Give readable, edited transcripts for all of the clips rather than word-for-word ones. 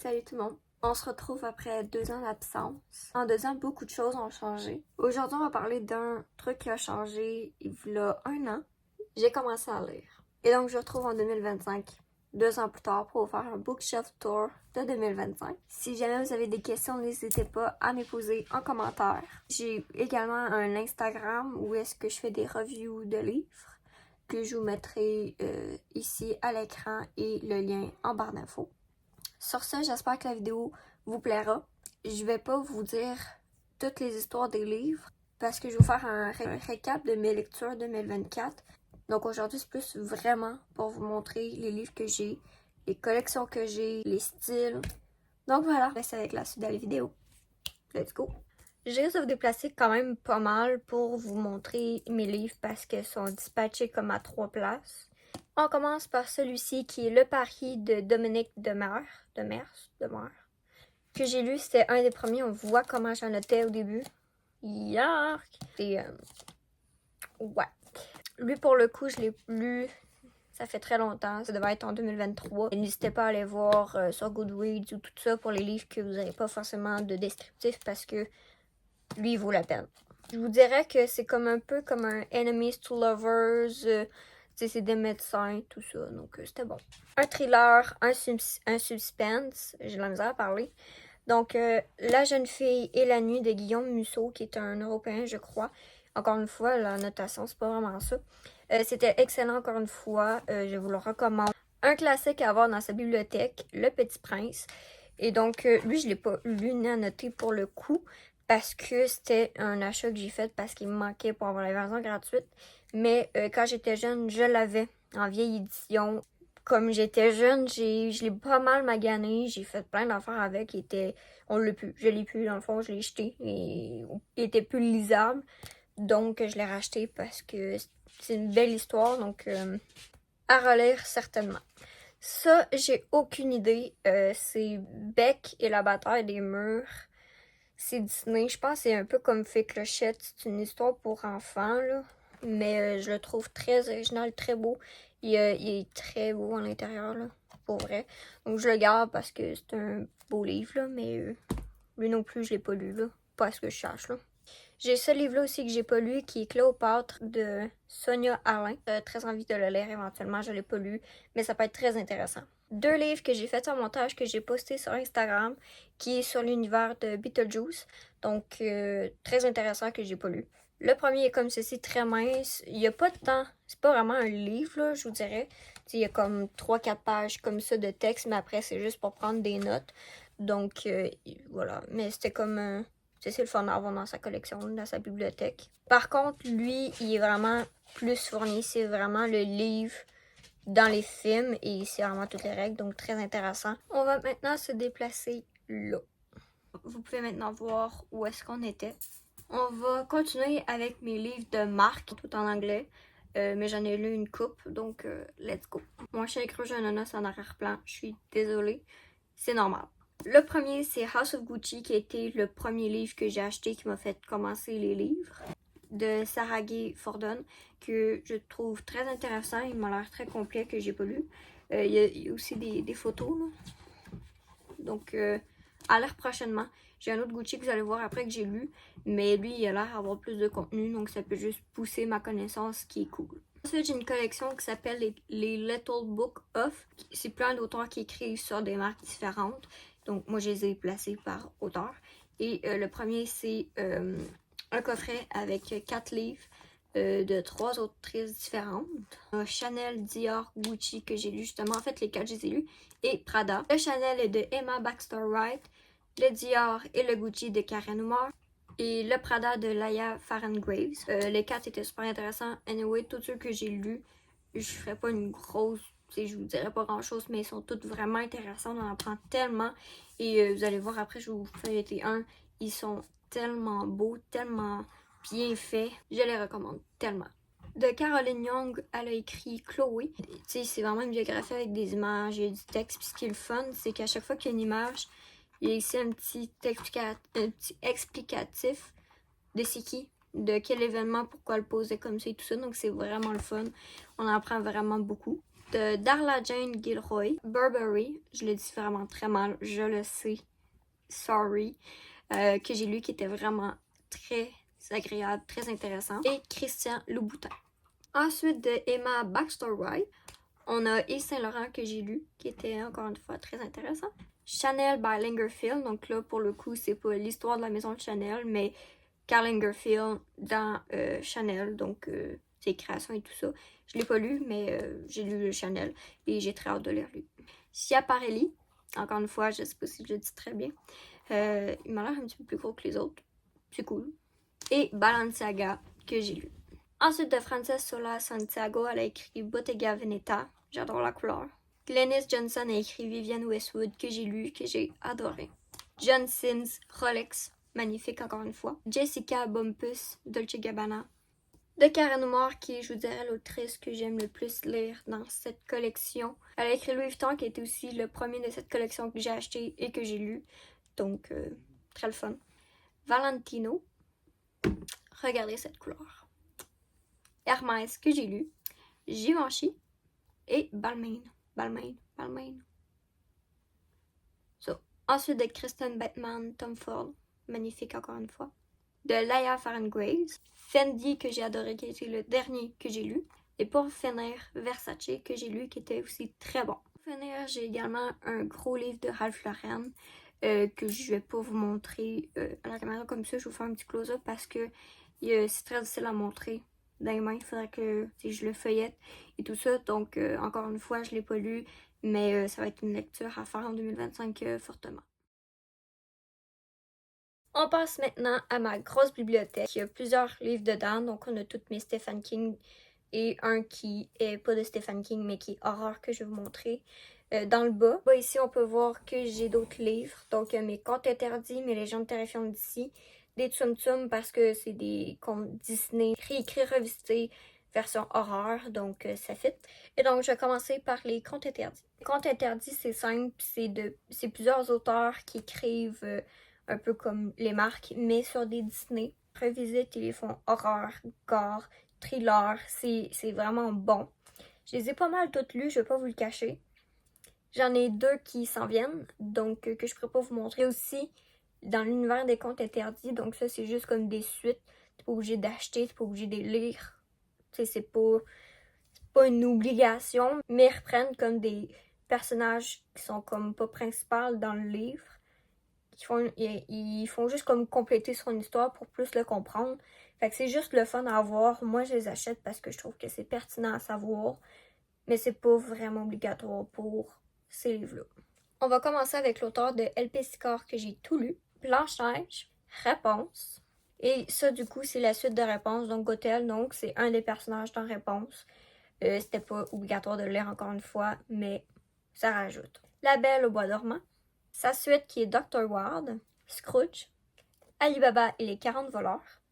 Salut tout le monde! On se retrouve après 2 ans d'absence. En 2 ans, beaucoup de choses ont changé. Aujourd'hui, on va parler d'un truc qui a changé il y a 1 an. J'ai commencé à lire. Et donc, je vous retrouve en 2025, 2 ans plus tard, pour vous faire un bookshelf tour de 2025. Si jamais vous avez des questions, n'hésitez pas à me poser en commentaire. J'ai également un Instagram où est-ce que je fais des reviews de livres que je vous mettrai ici à l'écran et le lien en barre d'infos. Sur ce, j'espère que la vidéo vous plaira. Je vais pas vous dire toutes les histoires des livres parce que je vais vous faire un récap de mes lectures 2024. Donc aujourd'hui, c'est plus vraiment pour vous montrer les livres que j'ai, les collections que j'ai, les styles. Donc voilà, reste avec la suite de la vidéo. Let's go! Je risque de vous déplacer quand même pas mal pour vous montrer mes livres parce qu'ils sont dispatchés comme à 3 places. On commence par celui-ci qui est Le Pari de Dominique Demers, que j'ai lu. C'était un des premiers. On voit comment j'en notais au début. Yark! Et ouais. Lui, pour le coup, je l'ai lu. Ça fait très longtemps. Ça devait être en 2023. N'hésitez pas à aller voir sur Goodreads ou tout ça pour les livres que vous n'avez pas forcément de descriptif parce que lui, il vaut la peine. Je vous dirais que c'est comme un peu comme un Enemies to Lovers. C'est des médecins, tout ça. Donc, c'était bon. Un thriller, un suspense. J'ai de la misère à parler. Donc, La jeune fille et la nuit de Guillaume Musso, qui est un Européen, je crois. Encore une fois, la notation, c'est pas vraiment ça. C'était excellent, encore une fois. Je vous le recommande. Un classique à avoir dans sa bibliothèque, Le Petit Prince. Et donc, lui, je l'ai pas lu ni annoté pour le coup, parce que c'était un achat que j'ai fait parce qu'il me manquait pour avoir la version gratuite. Mais quand j'étais jeune, je l'avais en vieille édition. Comme j'étais jeune, je l'ai pas mal magané. J'ai fait plein d'affaires avec. On l'a plus. Je l'ai plus, dans le fond, je l'ai jeté. Et il était plus lisable. Donc, je l'ai racheté parce que c'est une belle histoire. Donc, à relire certainement. Ça, j'ai aucune idée. C'est Beck et la bataille des murs. C'est Disney. Je pense que c'est un peu comme Fée Clochette. C'est une histoire pour enfants, là. Mais je le trouve très original, très beau. Il est très beau à l'intérieur, là. Pour vrai. Donc je le garde parce que c'est un beau livre, là. Mais lui non plus, je l'ai pas lu, là. Pas à ce que je cherche, là. J'ai ce livre-là aussi que j'ai pas lu, qui est Cléopâtre de Sonia Alain. Très envie de le lire éventuellement, je l'ai pas lu, mais ça peut être très intéressant. 2 livres que j'ai fait en montage, que j'ai posté sur Instagram, qui est sur l'univers de Beetlejuice. Donc, très intéressant que j'ai pas lu. Le premier est comme ceci, très mince. Il n'y a pas de temps. C'est pas vraiment un livre, là, je vous dirais. Il y a comme 3-4 pages comme ça de texte, mais après, c'est juste pour prendre des notes. Donc, voilà. Mais c'était comme... c'est le fun à avoir dans sa collection, dans sa bibliothèque. Par contre, lui, il est vraiment plus fourni. C'est vraiment le livre dans les films et c'est vraiment toutes les règles, donc très intéressant. On va maintenant se déplacer là. Vous pouvez maintenant voir où est-ce qu'on était. On va continuer avec mes livres de marque, tout en anglais. Mais j'en ai lu une coupe, donc let's go. Mon chien creux, j'ai un ananas en arrière-plan. Je suis désolée. C'est normal. Le premier, c'est House of Gucci, qui a été le premier livre que j'ai acheté qui m'a fait commencer les livres, de Sarah Gay Fordon, que je trouve très intéressant. Il m'a l'air très complet, que j'ai pas lu. Il y a aussi des photos, là. Donc, à lire prochainement. J'ai un autre Gucci que vous allez voir après que j'ai lu, mais lui, il a l'air d'avoir plus de contenu, donc ça peut juste pousser ma connaissance, ce qui est cool. Ensuite, j'ai une collection qui s'appelle les Little Book of. C'est plein d'auteurs qui écrivent sur des marques différentes. Donc, moi, je les ai placés par auteur. Et le premier, c'est un coffret avec 4 livres de 3 autrices différentes. Chanel, Dior, Gucci que j'ai lu justement. En fait, les 4, je les ai lus. Et Prada. Le Chanel est de Emma Baxter Wright. Le Dior et le Gucci de Karen Moore. Et le Prada de Laia Farren-Graves. Les 4 étaient super intéressants. Anyway, tous ceux que j'ai lus, je ferai pas une grosse... je vous dirais pas grand chose, mais ils sont tous vraiment intéressants. On en apprend tellement. Et vous allez voir après, je vais vous feuilleter un. Ils sont tellement beaux, tellement bien faits. Je les recommande tellement. De Caroline Young, elle a écrit Chloé. C'est vraiment une biographie avec des images et du texte. Puis ce qui est le fun, c'est qu'à chaque fois qu'il y a une image, il y a ici un petit explicatif de c'est qui, de quel événement, pourquoi elle posait comme ça et tout ça. Donc c'est vraiment le fun. On en apprend vraiment beaucoup. de Darla Jane Gilroy, Burberry, je le dis vraiment très mal, je le sais, sorry, que j'ai lu qui était vraiment très agréable, très intéressant, et Christian Louboutin. Ensuite de Emma Baxter-Wright, on a Yves Saint-Laurent que j'ai lu, qui était encore une fois très intéressant. Chanel by Lagerfeld, donc là pour le coup c'est pas l'histoire de la maison de Chanel, mais Karl Lagerfeld dans Chanel, donc ses créations et tout ça. Je l'ai pas lu, mais j'ai lu le Chanel et j'ai très hâte de le lire. Schiaparelli, encore une fois, je sais pas si je le dis très bien. Il m'a l'air un petit peu plus gros que les autres. C'est cool. Et Balenciaga, que j'ai lu. Ensuite de Frances Sola Santiago, elle a écrit Bottega Veneta. J'adore la couleur. Glennis Johnson a écrit Vivienne Westwood, que j'ai lu, que j'ai adoré. John Sims, Rolex, magnifique encore une fois. Jessica Bumpus, Dolce Gabbana. De Karen Noir, qui est, je vous dirais, l'autrice que j'aime le plus lire dans cette collection. Elle a écrit Louis Vuitton, qui était aussi le premier de cette collection que j'ai acheté et que j'ai lu. Donc, très le fun. Valentino. Regardez cette couleur. Hermès, que j'ai lu. Givenchy. Et Balmain. So. Ensuite de Kristen Batman, Tom Ford. Magnifique encore une fois. De Laia Farngraves. Fendi, que j'ai adoré, qui a été le dernier que j'ai lu. Et pour finir, Versace, que j'ai lu, qui était aussi très bon. Pour finir, j'ai également un gros livre de Ralph Lauren que je vais pas vous montrer à la caméra comme ça. Je vais vous faire un petit close-up parce que c'est très difficile à montrer dans les mains. Il faudrait que je le feuillette et tout ça. Donc, encore une fois, je l'ai pas lu, mais ça va être une lecture à faire en 2025 fortement. On passe maintenant à ma grosse bibliothèque. Il y a plusieurs livres dedans, donc on a toutes mes Stephen King et un qui est pas de Stephen King mais qui est horreur que je vais vous montrer. Dans le bas, ici on peut voir que j'ai d'autres livres, donc mes contes interdits, mes légendes terrifiantes d'ici, des Tsum Tsum parce que c'est des contes Disney réécrits, revisités, version horreur, donc ça fit. Et donc je vais commencer par les contes interdits. Les contes interdits, c'est simple, c'est plusieurs auteurs qui écrivent un peu comme les marques, mais sur des Disney. Revisitent, ils les font horreur, gore, thriller, c'est vraiment bon. Je les ai pas mal toutes lues, je vais pas vous le cacher. J'en ai deux qui s'en viennent, donc que je pourrais pas vous montrer aussi dans l'univers des contes interdits. Donc ça, c'est juste comme des suites. T'es pas obligé d'acheter, t'es pas obligé de les lire. C'est pas une obligation, mais ils reprennent comme des personnages qui sont comme pas principaux dans le livre. Ils font juste comme compléter son histoire pour plus le comprendre. Fait que c'est juste le fun à voir. Moi, je les achète parce que je trouve que c'est pertinent à savoir. Mais c'est pas vraiment obligatoire pour ces livres-là. On va commencer avec l'auteur de L.P. Sicard que j'ai tout lu. Blanche-Neige, Réponse. Et ça, du coup, c'est la suite de Réponse. Donc, Gothel, donc, c'est un des personnages dans Réponse. C'était pas obligatoire de le lire encore une fois, mais ça rajoute. La Belle au bois dormant. Sa suite qui est Dr. Ward, Scrooge, Ali Baba et les 40 voleurs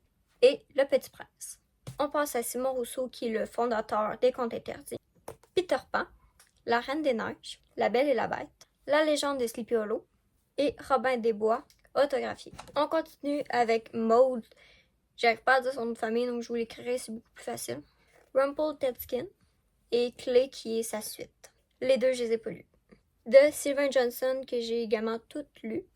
et Le Petit Prince. On passe à Simon Rousseau qui est le fondateur des Contes interdits. Peter Pan, La Reine des Neiges, La Belle et la Bête, La Légende de Sleepy Hollow et Robin des Bois, autographié. On continue avec Maud, j'arrive pas à dire son nom de famille donc je vous l'écrirai, c'est beaucoup plus facile. Rumpelstiltskin et Clé qui est sa suite. Les deux, je les ai pas lus. De Sylvain Johnson que j'ai également toutes lues.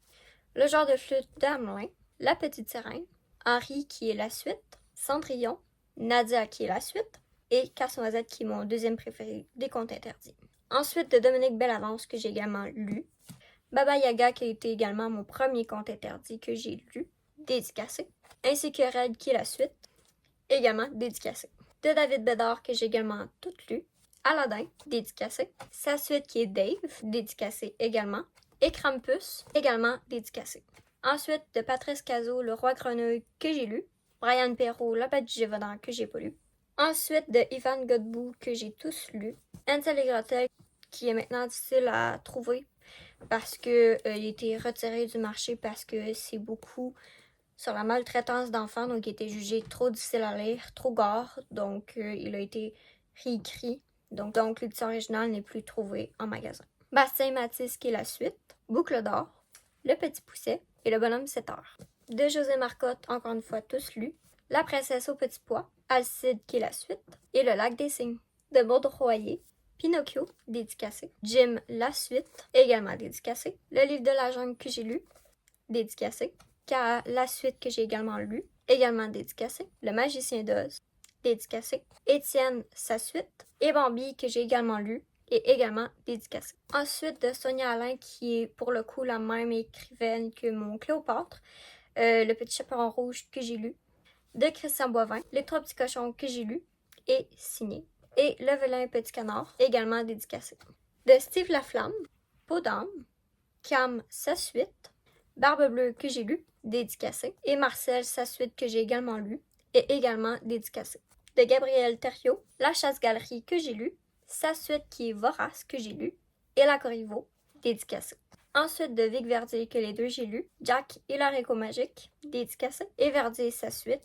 Le genre de flûte d'Amelin, La Petite Sirène, Henri qui est la suite, Cendrillon, Nadia qui est la suite et Casse-Noisette qui est mon deuxième préféré des Contes interdits. Ensuite de Dominique Bellavance que j'ai également lu. Baba Yaga qui a été également mon premier conte interdit que j'ai lu, dédicacé. Ainsi que Red qui est la suite, également dédicacé. De David Bédard que j'ai également toutes lues. Aladdin, dédicacé. Sa suite qui est Dave, dédicacé également. Et Krampus, également dédicacé. Ensuite, de Patrice Cazot, Le Roi Grenouille, que j'ai lu. Brian Perrault, La Bête du Gévaudan, que j'ai pas lu. Ensuite, de Ivan Godbout, que j'ai tous lu. Hansel et Gretel, qui est maintenant difficile à trouver parce que il a été retiré du marché parce que c'est beaucoup sur la maltraitance d'enfants, donc il était jugé trop difficile à lire, trop gore, donc il a été réécrit. Donc l'édition originale n'est plus trouvée en magasin. Bastien et Mathis qui est la suite. Boucle d'or, Le Petit Pousset et Le Bonhomme 7 heures. De José Marcotte, encore une fois tous lus. La Princesse au Petit Pois, Alcide qui est la suite. Et Le Lac des Cygnes. De Maud Royer, Pinocchio, dédicacé. Jim, la suite, également dédicacé. Le livre de la jungle que j'ai lu, dédicacé. Kaa, la suite que j'ai également lu, également dédicacé. Le magicien d'Oz, dédicacé. Étienne, sa suite. Et Bambi, que j'ai également lu, et également dédicacé. Ensuite, de Sonia Alain, qui est pour le coup la même écrivaine que mon Cléopâtre. Le petit chaperon rouge que j'ai lu. De Christian Boivin, Les trois petits cochons que j'ai lu et signé. Et Le vilain petit canard, également dédicacé. De Steve Laflamme, Peau d'âme. Cam, sa suite. Barbe bleue que j'ai lu, dédicacé. Et Marcel, sa suite que j'ai également lu et également dédicacé. De Gabriel Thériault, La chasse-galerie que j'ai lu, sa suite qui est Vorace que j'ai lu et La Corriveau, dédicacé. Ensuite de Vic Verdier que les deux j'ai lu, Jack et l'haricot magique, dédicacé. Et Verdier sa suite,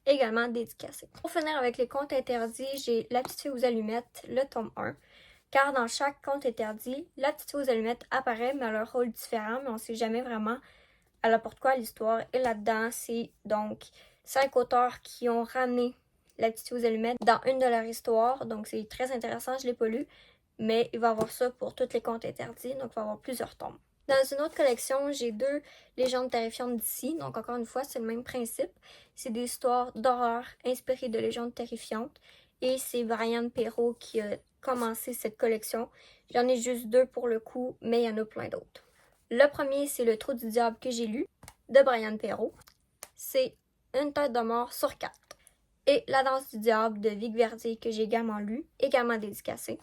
également dédicacé. Pour finir avec les contes interdits, j'ai La petite fille aux allumettes, le tome 1. Car dans chaque conte interdit, la petite fille aux allumettes apparaît, mais elle a un rôle différent, mais on ne sait jamais vraiment elle apporte quoi à l'histoire. Et là-dedans, c'est donc 5 auteurs qui ont ramené la petite fille aux allumettes dans une de leurs histoires. Donc c'est très intéressant, je ne l'ai pas lu, mais il va y avoir ça pour tous les contes interdits, donc il va y avoir plusieurs tomes. Dans une autre collection, j'ai 2 légendes terrifiantes d'ici. Donc encore une fois, c'est le même principe. C'est des histoires d'horreur inspirées de légendes terrifiantes. Et c'est Brian Perrault qui a commencé cette collection. J'en ai juste 2 pour le coup, mais il y en a plein d'autres. Le premier, c'est Le Trou du diable que j'ai lu, de Brian Perrault. C'est une tête de mort sur 4. Et La danse du diable de Vic Verdier que j'ai également lu, également dédicacé.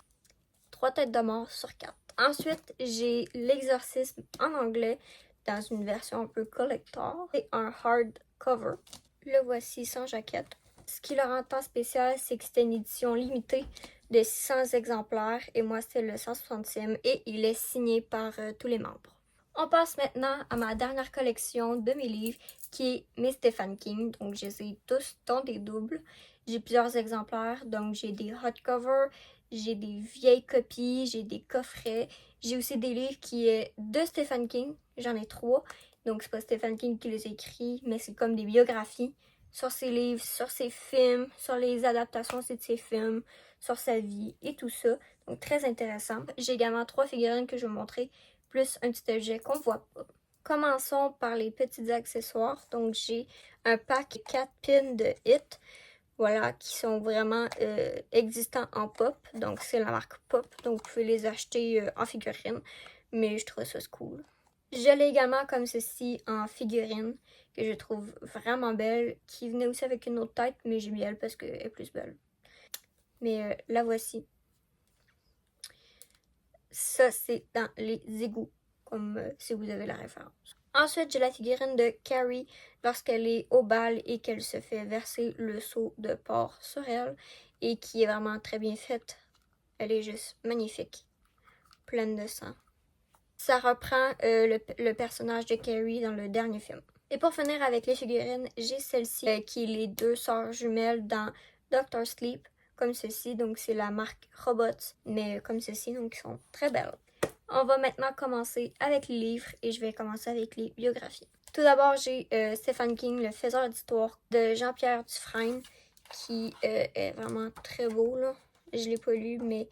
3 têtes de mort sur 4. Ensuite, j'ai L'exorcisme en anglais dans une version un peu collector et un hardcover. Le voici sans jaquette. Ce qui le rend tant spécial, c'est que c'était une édition limitée de 600 exemplaires et moi c'était le 160e et il est signé par tous les membres. On passe maintenant à ma dernière collection de mes livres qui est mes Stephen King. Donc je les ai tous dans des doubles. J'ai plusieurs exemplaires, donc j'ai des hardcovers, j'ai des vieilles copies, j'ai des coffrets. J'ai aussi des livres qui est de Stephen King, j'en ai 3. Donc c'est pas Stephen King qui les a écrits, mais c'est comme des biographies sur ses livres, sur ses films, sur les adaptations de ses films, sur sa vie et tout ça. Donc très intéressant. J'ai également 3 figurines que je vais vous montrer, plus un petit objet qu'on voit pas. Commençons par les petits accessoires. Donc j'ai un pack 4 pins de Hit. Voilà, qui sont vraiment existants en pop. Donc c'est la marque Pop. Donc vous pouvez les acheter en figurine. Mais je trouve ça cool. Je l'ai également comme ceci en figurine, que je trouve vraiment belle, qui venait aussi avec une autre tête, mais j'ai mis elle parce qu'elle est plus belle. Mais la voici. Ça, c'est dans les égouts, comme si vous avez la référence. Ensuite, j'ai la figurine de Carrie lorsqu'elle est au bal et qu'elle se fait verser le seau de porc sur elle et qui est vraiment très bien faite. Elle est juste magnifique, pleine de sang. Ça reprend le personnage de Carrie dans le dernier film. Et pour finir avec les figurines, j'ai celle-ci qui est les 2 sœurs jumelles dans Doctor Sleep, comme ceci. Donc c'est la marque Robots, mais comme ceci, donc ils sont très belles. On va maintenant commencer avec les livres et je vais commencer avec les biographies. Tout d'abord, j'ai Stephen King, le faiseur d'histoire de Jean-Pierre Dufresne, qui est vraiment très beau, là. Je ne l'ai pas lu, mais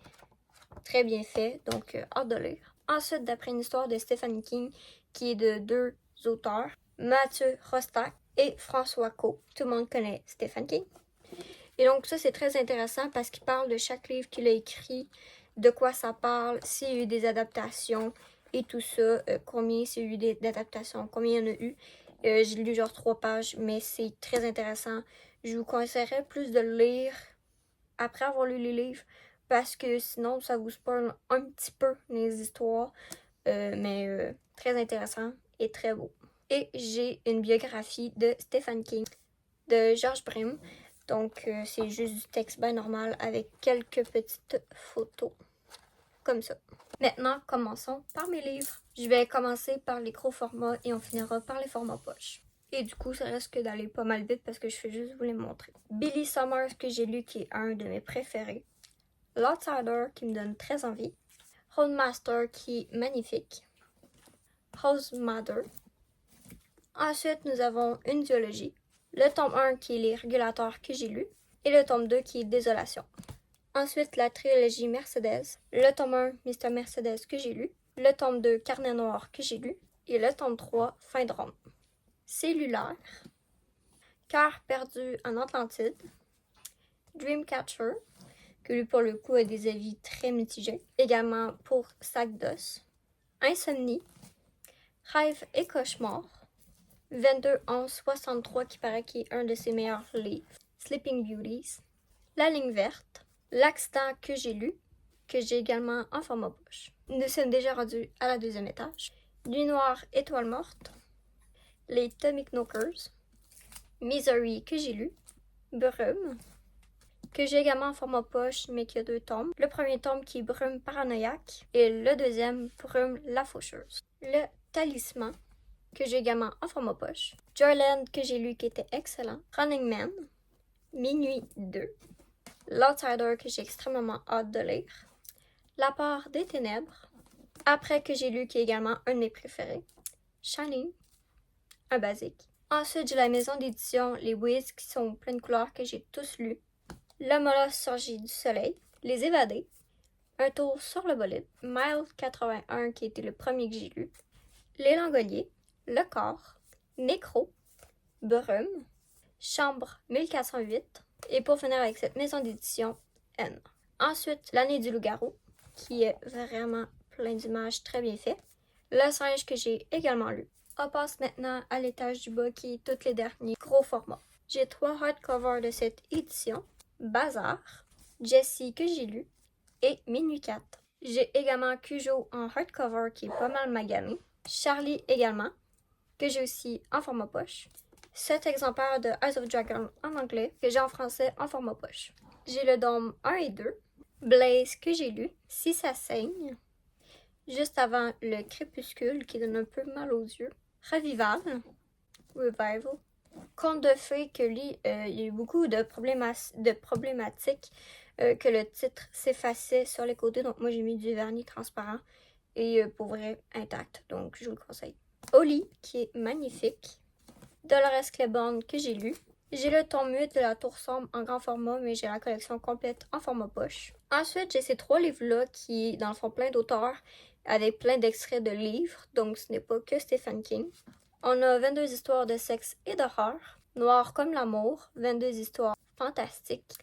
très bien fait, donc hâte de lire. Ensuite, d'après une histoire de Stephen King, qui est de 2 auteurs, Mathieu Rostac et François Caux. Tout le monde connaît Stephen King. Et donc ça, c'est très intéressant parce qu'il parle de chaque livre qu'il a écrit, de quoi ça parle, s'il y a eu des adaptations et tout ça, combien s'il y a eu d'adaptations, combien il y en a eu. J'ai lu genre 3 pages, mais c'est très intéressant. Je vous conseillerais plus de le lire après avoir lu les livres, parce que sinon ça vous spoil un petit peu les histoires, mais très intéressant et très beau. Et j'ai une biographie de Stephen King, de George Brim, donc c'est juste du texte bien normal avec quelques petites photos, comme ça. Maintenant, commençons par mes livres. Je vais commencer par les gros formats et on finira par les formats poche. Et du coup, ça risque d'aller pas mal vite parce que je vais juste vous les montrer. Billy Summers que j'ai lu qui est un de mes préférés. L'Outsider qui me donne très envie. Roadmaster qui est magnifique. Rose Mother. Ensuite, nous avons une duologie. Le tome 1 qui est Les Régulateurs que j'ai lu. Et le tome 2 qui est Désolation. Ensuite, la trilogie Mercedes, le tome 1 Mr. Mercedes que j'ai lu, le tome 2 Carnet noir que j'ai lu, et le tome 3 Fin de ronde. Cellulaire, Cœur perdu en Atlantide, Dreamcatcher, que lui pour le coup a des avis très mitigés, également pour Sac d'os, Insomnie, Rêve et cauchemar, 22-11-63 qui paraît qu'il est un de ses meilleurs livres, Sleeping Beauties, La ligne verte, L'accident que j'ai lu, que j'ai également en format poche. Nous sommes déjà rendus à la deuxième étage. Nuit noire, étoile morte, Les Atomic Knockers, Misery que j'ai lu, Brume, que j'ai également en format poche mais qui a 2 tomes. Le premier tome qui est Brume paranoïaque et le deuxième Brume la faucheuse. Le Talisman que j'ai également en format poche. Joyland que j'ai lu qui était excellent. Running Man, Minuit 2, L'Outsider que j'ai extrêmement hâte de lire. La part des ténèbres, Après que j'ai lu qui est également un de mes préférés. Shining, un basique. Ensuite, j'ai la maison d'édition Les Wiz qui sont plein de couleurs que j'ai tous lus. Le Molosse surgit du soleil, Les Évadés, Un tour sur le bolide, Mile 81 qui était le premier que j'ai lu, Les Langoliers, Le Corps, Nécro, Brume, Chambre 1408 et pour finir avec cette maison d'édition N. Ensuite, L'année du loup-garou qui est vraiment plein d'images très bien fait. Le singe que j'ai également lu. On passe maintenant à l'étage du bas qui est tous les derniers gros formats. J'ai 3 hardcovers de cette édition. Bazar, Jessie que j'ai lu et Minuit 4. J'ai également Cujo en hardcover qui est pas mal magané. Charlie également, que j'ai aussi en format poche. 7 exemplaires de Eyes of Dragon en anglais que j'ai en français en format poche. J'ai le Dôme 1 et 2. Blaze que j'ai lu, Si ça saigne. Juste avant le Crépuscule qui donne un peu mal aux yeux. Revival, Revival. Conte de fées que lui, il y a eu beaucoup de problématiques que le titre s'effaçait sur les côtés. Donc moi j'ai mis du vernis transparent et pour vrai intact. Donc je vous le conseille. Oli qui est magnifique. Dolores Claiborne que j'ai lu. J'ai le tome 8 de la Tour Sombre en grand format, mais j'ai la collection complète en format poche. Ensuite, j'ai ces 3 livres-là qui, dans le fond, plein d'auteurs avec plein d'extraits de livres, donc ce n'est pas que Stephen King. On a 22 histoires de sexe et d'horreur, Noir comme l'amour, 22 histoires fantastiques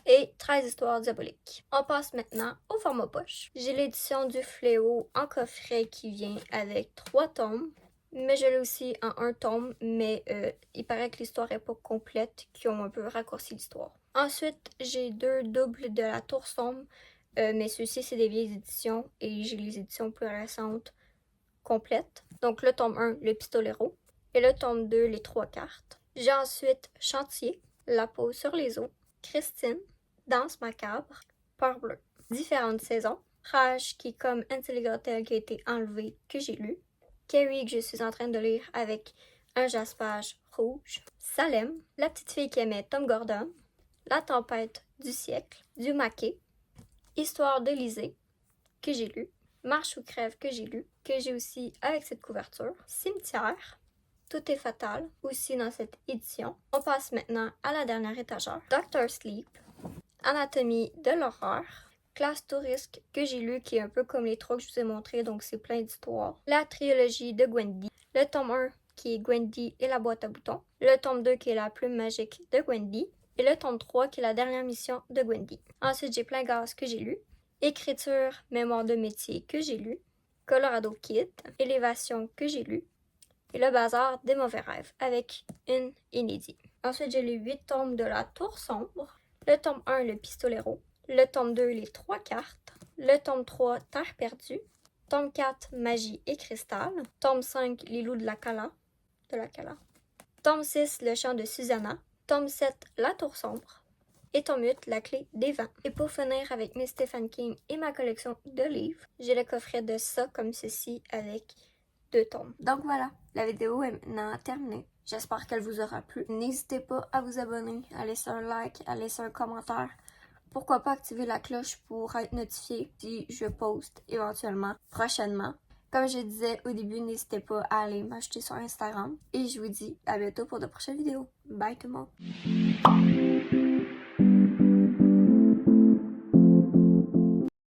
et 13 histoires diaboliques. On passe maintenant au format poche. J'ai l'édition du Fléau en coffret qui vient avec 3 tomes. Mais je l'ai aussi en 1 tome, mais il paraît que l'histoire n'est pas complète, qui ont un peu raccourci l'histoire. Ensuite, j'ai 2 doubles de la Tour Sombre, mais ceux-ci, c'est des vieilles éditions, et j'ai les éditions plus récentes complètes. Donc le tome 1, Le Pistolero, et le tome 2, Les 3 cartes. J'ai ensuite Chantier, La peau sur les os, Christine, Danse macabre, Peur bleue. Différentes saisons, Rage, qui est comme Intelligatel qui a été enlevé, que j'ai lu. Carrie que je suis en train de lire avec un jaspage rouge. Salem, La petite fille qui aimait Tom Gordon. La tempête du siècle, du Maquet. Histoire d'Élysée, que j'ai lu. Marche ou crève, que j'ai lu, que j'ai aussi avec cette couverture. Cimetière, Tout est fatal, aussi dans cette édition. On passe maintenant à la dernière étagère. Doctor Sleep, Anatomie de l'horreur. Classe Touriste que j'ai lu qui est un peu comme les 3 que je vous ai montrés, donc c'est plein d'histoires. La trilogie de Gwendy, le tome 1 qui est Gwendy et la boîte à boutons, le tome 2 qui est la plume magique de Gwendy et le tome 3 qui est la dernière mission de Gwendy. Ensuite j'ai Plein gaz que j'ai lu, Écriture, mémoire de métier que j'ai lu, Colorado Kid, Élévation que j'ai lu et Le bazar des mauvais rêves avec une inédite. Ensuite j'ai les 8 tomes de la Tour Sombre, le tome 1 Le Pistolero, le tome 2, Les 3 cartes. Le tome 3, Terre perdue. Tome 4, Magie et cristal. Tome 5, Les loups de la Cala. Tome 6, Le chant de Susanna. Tome 7, La tour sombre. Et tome 8, La clé des vents. Et pour finir avec mes Stephen King et ma collection de livres, j'ai le coffret de ça comme ceci avec 2 tomes. Donc voilà, la vidéo est maintenant terminée. J'espère qu'elle vous aura plu. N'hésitez pas à vous abonner, à laisser un like, à laisser un commentaire. Pourquoi pas activer la cloche pour être notifié si je poste éventuellement prochainement. Comme je disais au début, n'hésitez pas à aller m'acheter sur Instagram. Et je vous dis à bientôt pour de prochaines vidéos. Bye tout le monde!